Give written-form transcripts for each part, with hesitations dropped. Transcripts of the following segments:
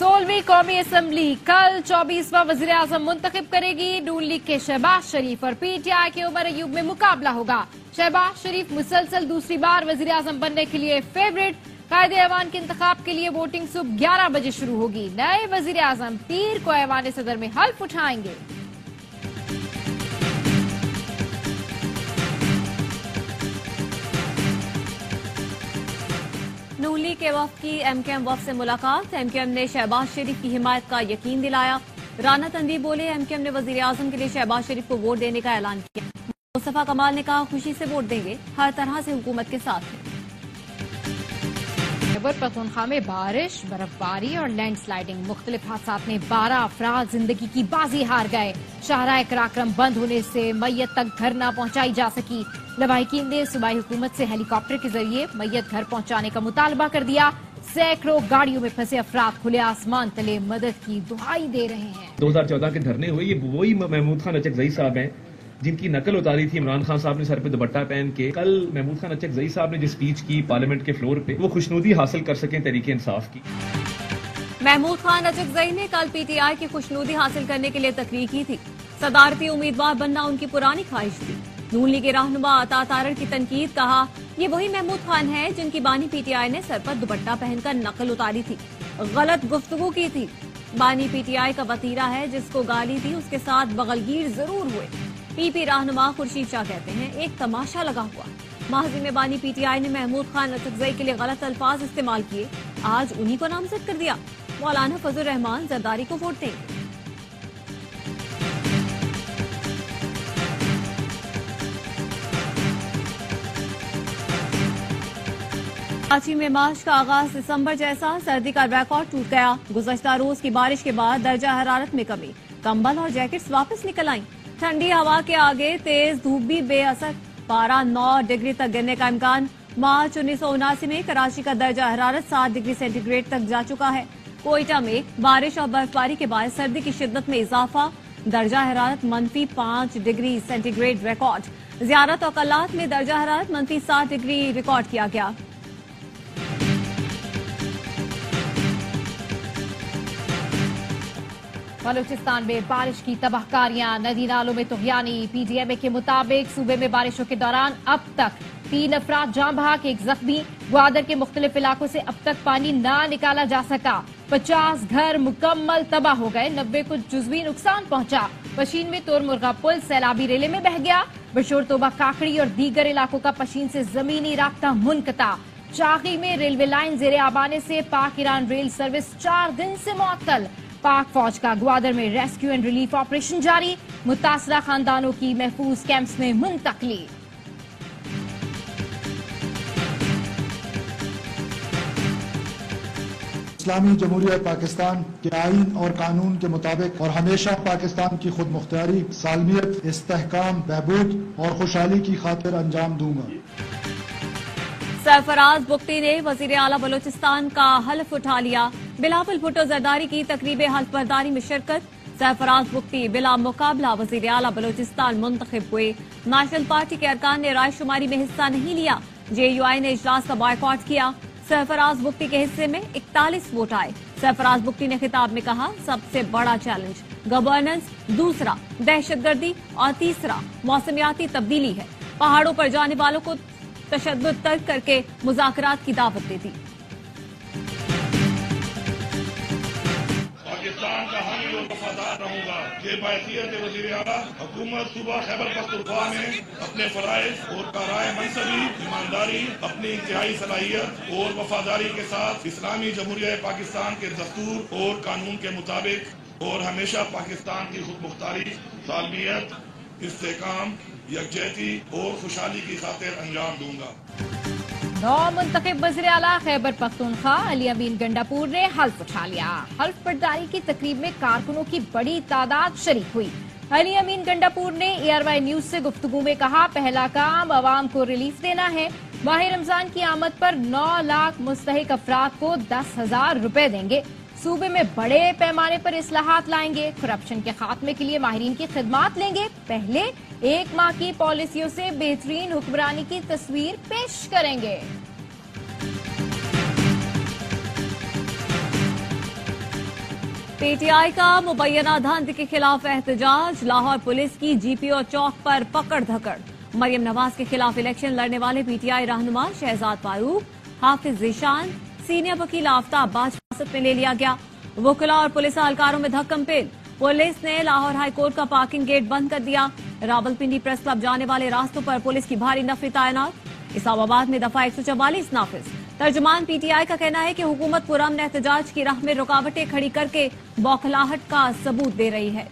16वीं कौमी असम्बली कल 24वां वजीर आजम मुंतखब करेगी। नून लीग के शहबाज शरीफ और पीटीआई के उमर अयूब में मुकाबला होगा। शहबाज शरीफ मुसलसल दूसरी बार वजीर आजम बनने के लिए फेवरेट। कायदे ऐवान के इंतखाब के लिए वोटिंग सुबह 11 बजे शुरू होगी। नए वजीर आजम पीर को ऐवान सदर में हल्फ उठाएंगे। नून लीग के वफ्द की एमकेएम वफ्द से मुलाकात। एमकेएम ने शहबाज शरीफ की हिमायत का यकीन दिलाया। राना तनवीर बोले, एमकेएम ने वजीर आजम के लिए शहबाज शरीफ को वोट देने का ऐलान किया। मुस्तफा कमाल ने कहा, खुशी से वोट देंगे, हर तरह से हुकूमत के साथ हैं। खैबर पख्तूनख्वा में बारिश, बर्फबारी और लैंड स्लाइडिंग मुख्तलिफ हादसात में 12 अफराद जिंदगी की बाजी हार गए। शाहराह कराक्रम बंद होने से मैयत तक घर न पहुंचाई जा सकी। लवाहिकीन ने सूबाई हुकूमत से हेलीकॉप्टर के जरिए मैयत घर पहुंचाने का मुतालबा कर दिया। सैकड़ों गाड़ियों में फंसे अफराद खुले आसमान तले मदद की दुहाई दे रहे हैं। 2014 के धरने हुए, ये वही महमूद खान अचकजई साहब हैं जिनकी नकल उतारी थी इमरान खान साहब ने सर पे दुपट्टा पहन के। कल महमूद खान अचकजई साहब ने जो स्पीच की पार्लियामेंट के फ्लोर पे, वो खुशनुदी हासिल कर सकें तहरीके इंसाफ की। महमूद खान अचकजई ने कल पीटीआई की खुशनुदी हासिल करने के लिए तकरीर की थी। सदारती उम्मीदवार बनना उनकी पुरानी ख्वाहिश थी। नून लीग के रहनुमा अता तारड़ की तनकीद, कहा, ये वही महमूद खान है जिनकी बानी पीटीआई ने सर पर दुपट्टा पहनकर नकल उतारी थी, गलत गुफ्तगू की थी। बानी पीटीआई का वतीरा है, जिसको गाली दी उसके साथ बगलगीर जरूर हुए। पीपी रहनुमा खुर्शीद शाह कहते हैं, एक तमाशा लगा हुआ। माजी में बानी पीटीआई ने महमूद खान अचकजई के लिए गलत अल्फाज इस्तेमाल किए, आज उन्हीं को नामजद कर दिया। मौलाना फजल रहमान जरदारी को वोट देंगे। कराची में मार्च का आगाज दिसंबर जैसा, सर्दी का रिकॉर्ड टूट गया। गुज़श्ता रोज की बारिश के बाद दर्जा हरारत में कमी, कंबल और जैकेट्स वापस निकल आईं। ठंडी हवा के आगे तेज धूप भी बेअसर, पारा 9 डिग्री तक गिरने का इम्कान। मार्च 1979 में कराची का दर्जा हरारत 7 डिग्री सेंटीग्रेड तक जा चुका है। कोयटा में बारिश और बर्फबारी के बाद सर्दी की शिद्दत में इजाफा, दर्जा हरारत -5 डिग्री सेंटीग्रेड रिकॉर्ड। ज़ियारत और कल्लात में दर्जा हरारत -7 डिग्री रिकॉर्ड किया गया। बलूचिस्तान में बारिश की तबाहकारियां, नदी नालों में तुगयानी। पीडीएमए के मुताबिक सूबे में बारिशों के दौरान अब तक 3 अफराद जान बहक, 1 जख्मी। ग्वादर के मुख्तलिफ इलाकों से अब तक पानी ना निकाला जा सका। 50 घर मुकम्मल तबाह हो गए, 90 को जुज़वी नुकसान पहुंचा। पशीन में तोर मुर्गा पुल सैलाबी रेले में बह गया। बशोर तोबा काकड़ी और दीगर इलाकों का पशीन से जमीनी राब्ता मुनक़ता। चाकी में रेलवे लाइन जेर आबाने से पाक ईरान रेल सर्विस 4 दिन से मुअत्तल। पाक फौज का ग्वादर में रेस्क्यू एंड रिलीफ ऑपरेशन जारी, मुतासरा खानदानों की महफूज कैंप्स में मुंतकली। इस्लामी जमहूरिया पाकिस्तान के आईन और कानून के मुताबिक और हमेशा पाकिस्तान की खुद मुख्तियारी, सालमियत, इस्तेहकाम, बहबूद और खुशहाली की खातिर अंजाम दूंगा। सरफराज बुख्ती ने वजीर आला बलूचिस्तान का हल्फ उठा लिया। बिलावल भुट्टो जरदारी की तकरीब हल्फ बर्दारी में शिरकत। सरफराज बुख्ती बिला मुकाबला वजीर आला बलूचिस्तान मुंतखब हुए। नेशनल पार्टी के अरकान ने राय शुमारी में हिस्सा नहीं लिया। जेयूआई ने इजलास का बॉयकॉट किया। सरफराज बुख्ती के हिस्से में 41 वोट आए। सरफराज बुख्ती ने खिताब में कहा, सबसे बड़ा चैलेंज गवर्नेंस, दूसरा दहशतगर्दी और तीसरा मौसमियाती तब्दीली है। पहाड़ों पर जाने वालों को तशद्दुद तर्क करके मुज़ाकरात की दावत दे दी। पाकिस्तान का हामी और वफादार रहूंगा कि बहैसियत वज़ीर आला हुकूमत सूबा खैबर पख्तूनख्वा में अपने फराइज़ और काराए मनसबी, ईमानदारी, अपनी इंतहाई सलाहियत और वफादारी के साथ इस्लामी जमहूरिया पाकिस्तान के दस्तूर और कानून के मुताबिक और हमेशा पाकिस्तान की खुद मुख्तारी, सालमियत, इस्तेहकाम, यकजहती और खुशहाली की खातिर अंजाम दूंगा। नौ मुंतखब वज़ीर आला खैबर पख्तूनख्वा अली अमीन गंडापुर ने हल्फ उठा लिया। हल्फ बर्दारी की तकरीब में कारकुनों की बड़ी तादाद शरीक हुई। अली अमीन गंडापुर ने ARY न्यूज से गुफ्तगू में कहा, पहला काम अवाम को रिलीफ देना है। माह रमजान की आमद पर 9 लाख मुस्तहिक अफराद को 10,000 रुपए देंगे। सूबे में बड़े पैमाने पर इस्लाहात लाएंगे। करप्शन के खात्मे के लिए माहिरीन की खिदमात लेंगे। पहले 1 माह की पॉलिसियों से बेहतरीन हुक्मरानी की तस्वीर पेश करेंगे। پی ٹی آئی کا مبینہ دھاندلی کے خلاف احتجاج، لاہور پولیس کی جی پی او چوک پر پکڑ دھکڑ، مریم نواز کے خلاف الیکشن لڑنے والے پی ٹی آئی رہنما شہزاد فاروق، حافظ ذیشان، سینئر وکیل آفتاب باج حراست میں لے لیا گیا۔ وکلاء اور پولیس اہلکاروں میں دھکم پیل، پولیس نے لاہور ہائی کورٹ کا پارکنگ گیٹ بند کر دیا۔ راولپنڈی پریس کلب جانے والے راستوں پر پولیس کی بھاری نفری تعینات۔ اسلام آباد میں دفعہ 144 نافذ۔ ترجمان پی ٹی آئی کا کہنا ہے کہ حکومت پرامن احتجاج کی راہ میں رکاوٹیں کھڑی کر کے بوکھلاہٹ کا ثبوت دے رہی ہے۔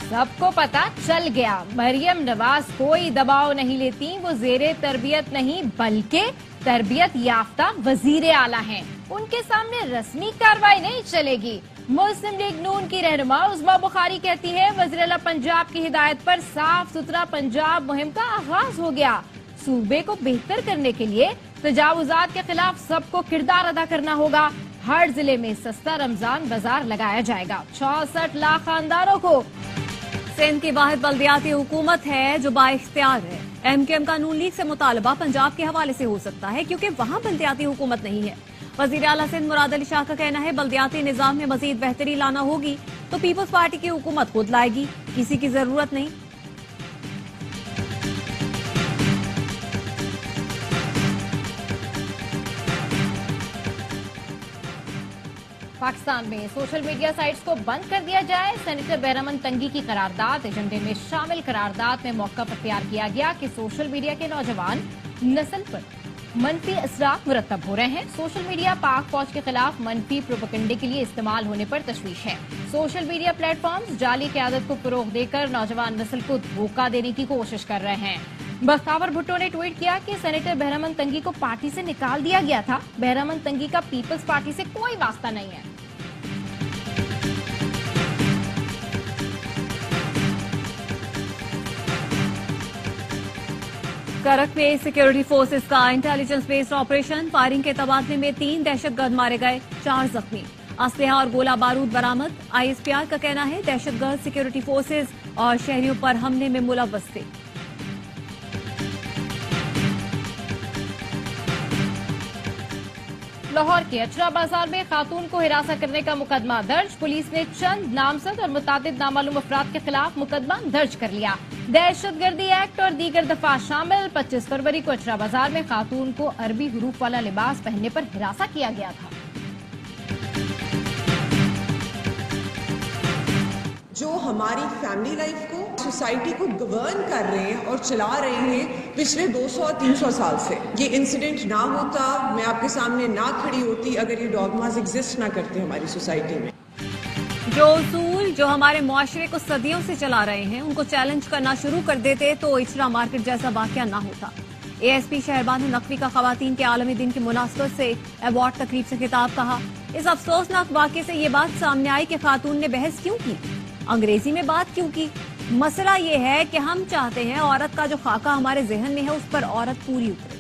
سب کو پتا چل گیا، مریم نواز کوئی دباؤ نہیں لیتی، وہ زیر تربیت نہیں بلکہ تربیت یافتہ وزیر اعلیٰ ہیں، ان کے سامنے رسمی کارروائی نہیں چلے گی۔ مسلم لیگ نون کی رہنما عظمیٰ بخاری کہتی ہے وزیر اعلیٰ پنجاب کی ہدایت پر صاف ستھرا پنجاب مہم کا آغاز ہو گیا۔ صوبے کو بہتر کرنے کے لیے تجاوزات کے خلاف سب کو کردار ادا کرنا ہوگا۔ ہر ضلع میں سستا رمضان بازار لگایا جائے گا، 66 لاکھ خاندانوں کو۔ سندھ کی واحد بلدیاتی حکومت ہے جو بااختیار ہے۔ ایم کیو ایم کا نون لیگ سے مطالبہ پنجاب کے حوالے سے ہو سکتا ہے کیونکہ وہاں بلدیاتی حکومت نہیں ہے۔ وزیر اعلیٰ سندھ مراد علی شاہ کا کہنا ہے بلدیاتی نظام میں مزید بہتری لانا ہوگی تو پیپلز پارٹی کی حکومت خود لائے گی، کسی کی ضرورت نہیں۔ پاکستان میں سوشل میڈیا سائٹس کو بند کر دیا جائے، سینیٹر بہرامند تنگی کی قرارداد ایجنڈے میں شامل۔ قرارداد میں موقف اختیار کیا گیا کہ سوشل میڈیا کے نوجوان نسل پر منفی اثرات مرتب ہو رہے ہیں۔ سوشل میڈیا پاک فوج کے خلاف منفی پروپیگنڈے کے لیے استعمال ہونے پر تشویش ہے۔ سوشل میڈیا پلیٹ فارمز جعلی قیادت کو فروغ دے کر نوجوان نسل کو دھوکہ دینے کی کوشش کر رہے ہیں۔ بختیار بھٹو نے ٹویٹ کیا کہ سینیٹر بہرامند تنگی کو پارٹی سے نکال دیا گیا تھا، بہرامند تنگی کا پیپلز پارٹی سے کوئی واسطہ نہیں ہے۔ کرک میں سیکورٹی فورسز کا انٹیلیجنس بیسڈ آپریشن، فائرنگ کے تبادلے میں 3 دہشت گرد مارے گئے، 4 زخمی، اسلحہ اور گولہ بارود برآمد۔ آئی ایس پی آر کا کہنا ہے دہشت گرد سیکورٹی فورسز اور شہریوں پر حملے میں ملوث تھے۔ لاہور کے اچرا بازار میں خاتون کو ہراساں کرنے کا مقدمہ درج، پولیس نے چند نامزد اور متعدد نامعلوم افراد کے خلاف مقدمہ درج کر لیا۔ دہشت گردی ایکٹ اور دیگر دفعہ شامل 25 فروری کو اچرا بازار میں خاتون کو عربی حروف والا لباس پہننے پر ہراساں کیا گیا تھا۔ جو ہماری فیملی لائف کو، سوسائٹی کو گورن کر رہے ہیں اور چلا رہے ہیں پچھلے 200 اور 300 سال سے۔ یہ انسیڈنٹ نہ ہوتا، میں آپ کے سامنے نہ کھڑی ہوتی اگر یہ ڈوگماز ایگزسٹ نہ کرتے ہماری سوسائٹی میں۔ جو اصول جو ہمارے معاشرے کو صدیوں سے چلا رہے ہیں ان کو چیلنج کرنا شروع کر دیتے تو اچرا مارکیٹ جیسا واقعہ نہ ہوتا۔ اے ایس پی شہربانو نقوی کا خواتین کے عالمی دن کی مناسبت سے ایوارڈ تقریب سے خطاب کہا، اس افسوسناک واقعے سے یہ بات سامنے آئی کہ خاتون نے بحث کیوں کی، انگریزی میں بات کیوں کی۔ مسئلہ یہ ہے کہ ہم چاہتے ہیں عورت کا جو خاکہ ہمارے ذہن میں ہے اس پر عورت پوری اترے۔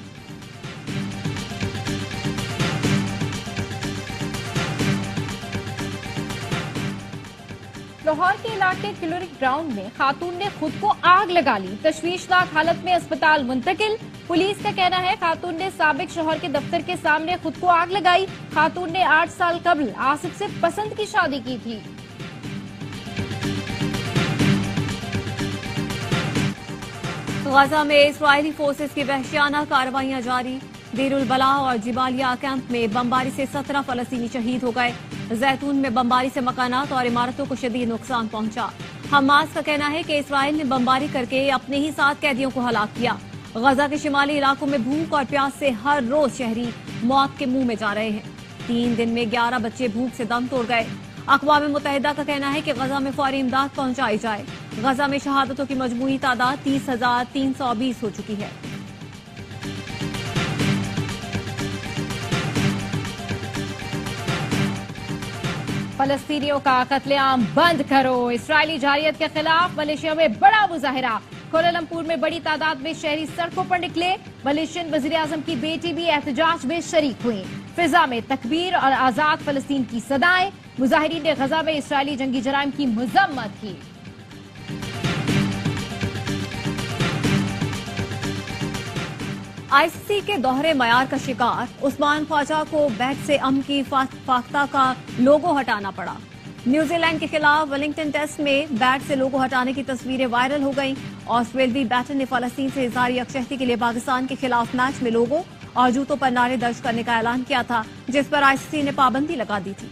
لاہور کے علاقے کلورک گراؤنڈ میں خاتون نے خود کو آگ لگا لی، تشویشناک حالت میں اسپتال منتقل۔ پولیس کا کہنا ہے خاتون نے سابق شوہر کے دفتر کے سامنے خود کو آگ لگائی۔ خاتون نے 8 سال قبل آصف سے پسند کی شادی کی تھی۔ غزہ میں اسرائیلی فورسز کی وحشیانہ کارروائیاں جاری، دیر البلاح اور جبالیہ کیمپ میں بمباری سے 17 فلسطینی شہید ہو گئے۔ زیتون میں بمباری سے مکانات اور عمارتوں کو شدید نقصان پہنچا۔ حماس کا کہنا ہے کہ اسرائیل نے بمباری کر کے اپنے ہی 7 قیدیوں کو ہلاک کیا۔ غزہ کے شمالی علاقوں میں بھوک اور پیاس سے ہر روز شہری موت کے منہ میں جا رہے ہیں۔ 3 دن میں 11 بچے بھوک سے دم توڑ گئے۔ اقوام متحدہ کا کہنا ہے کہ غزہ میں فوری امداد پہنچائی جائے۔ غزہ میں شہادتوں کی مجموعی تعداد 30,320 ہو چکی ہے۔ فلسطینیوں کا قتل عام بند کرو، اسرائیلی جارحیت کے خلاف ملیشیا میں بڑا مظاہرہ۔ کوالالمپور میں بڑی تعداد میں شہری سڑکوں پر نکلے، ملیشین وزیر اعظم کی بیٹی بھی احتجاج میں شریک ہوئی۔ فضا میں تکبیر اور آزاد فلسطین کی صدائیں، مظاہرین نے غزہ میں اسرائیلی جنگی جرائم کی مذمت کی۔ आईसीसी के दोहरे मयार का शिकार उस्मान ख्वाजा को बैट से की फाख्ता का लोगो हटाना पड़ा। न्यूजीलैंड के खिलाफ वेलिंगटन टेस्ट में बैट से लोगो हटाने की तस्वीरें वायरल हो गईं। ऑस्ट्रेलियाई बैटर ने फलस्तीन से इजहार यकजहती के लिए पाकिस्तान के खिलाफ मैच में लोगो और जूतों पर नारे दर्ज करने का ऐलान किया था, जिस पर आईसीसी ने पाबंदी लगा दी थी।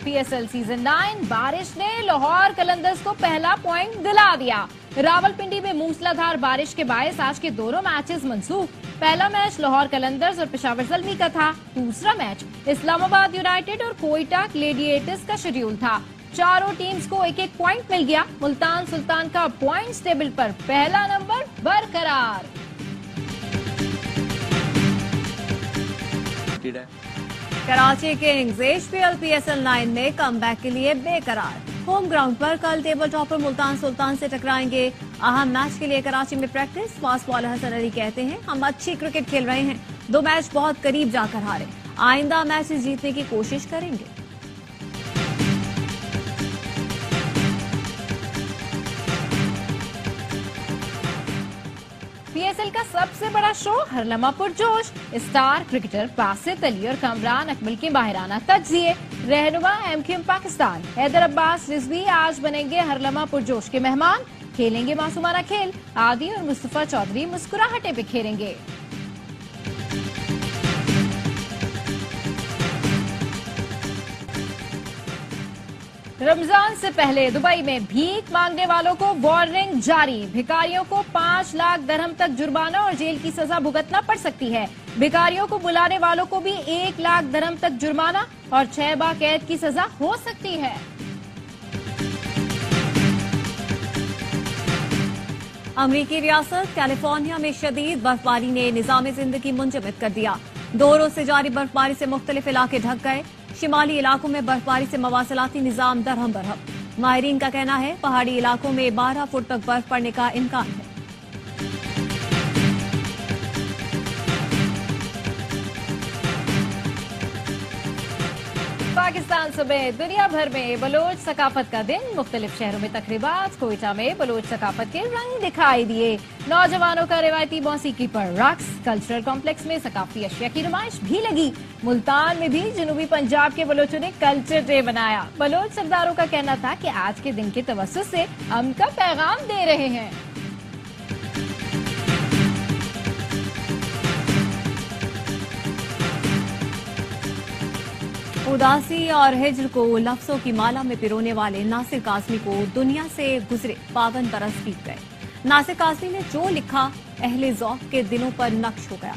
पीएसएल सीजन 9 बारिश ने लाहौर कलंदर्स को पहला पॉइंट दिला दिया। रावलपिंडी में मूसलाधार बारिश के बायस आज के दोनों मैचेस मनसूख। पहला मैच लाहौर कलंदर्स और पेशावर ज़ल्मी का था। दूसरा मैच इस्लामाबाद यूनाइटेड और कोयटा ग्लेडिएटर्स का शेड्यूल था। चारों टीम्स को एक एक पॉइंट मिल गया। मुल्तान सुल्तान का पॉइंट्स टेबल पर पहला नंबर बरकरार। कराची किंग्स एचपीएल पीएसएल 9 में कमबैक के लिए बेकरार। होम ग्राउंड पर कल टेबल टॉपर मुल्तान सुल्तान से टकराएंगे। अहम मैच के लिए कराची में practice. Fast bowler Hasan Ali कहते हैं, हम अच्छी क्रिकेट खेल रहे हैं, 2 मैच बहुत करीब जाकर हारे, आइंदा मैचेस जीतने की कोशिश करेंगे। पीएसएल का सबसे बड़ा शो हर लम्हा पुरजोश। स्टार क्रिकेटर बासित अली और कामरान अकमल के माहिराना तज्जिए। रहनुमा एमक्यूएम पाकिस्तान हैदर अब्बास रिजवी आज बनेंगे हर लम्हा पुरजोश के मेहमान। खेलेंगे मासूमाना खेल। आदि और मुस्तफा चौधरी मुस्कुराहटे बिखेरेंगे। रमजान से पहले दुबई में भीख मांगने वालों को वार्निंग जारी। भिखारियों को 5 लाख दरहम तक जुर्माना और जेल की सजा भुगतना पड़ सकती है। भिखारियों को बुलाने वालों को भी 1 लाख दरहम तक जुर्माना और 6 माह कैद की सजा हो सकती है। अमरीकी रियासत कैलिफोर्निया में शदीद बर्फबारी ने निजाम जिंदगी मुंजमद कर दिया। 2 रोज से जारी बर्फबारी से मुख्तलिफ इलाके ढक गए। शिमाली इलाकों में बर्फबारी से मवासलाती निजाम दरहम बरहम। माहिरीन का कहना है पहाड़ी इलाकों में 12 फुट तक बर्फ पड़ने का इम्कान है। पाकिस्तान समेत दुनिया भर में बलोच सकाफत का दिन। मुख्तलिफ शहरों में तकरीबात। कोयटा में बलोच सकाफत के रंग दिखाई दिए। नौजवानों का रिवायती मौसीकी पर रक्स। कल्चरल कॉम्प्लेक्स में सकाफती अशिया की नुमाइश भी लगी। मुल्तान में भी जनूबी पंजाब के बलोचों ने कल्चर डे बनाया। बलोच सरदारों का कहना था कि आज के दिन के तवस्सुस से अमन का पैगाम दे रहे हैं। उदासी और हिज्र को लफ्जों की माला में पिरोने वाले नासिर काज़मी को दुनिया से गुजरे 52 बरस बीत गए। नासिर काज़मी ने जो लिखा अहले ज़ौक़ के दिलों पर नक्श हो गया।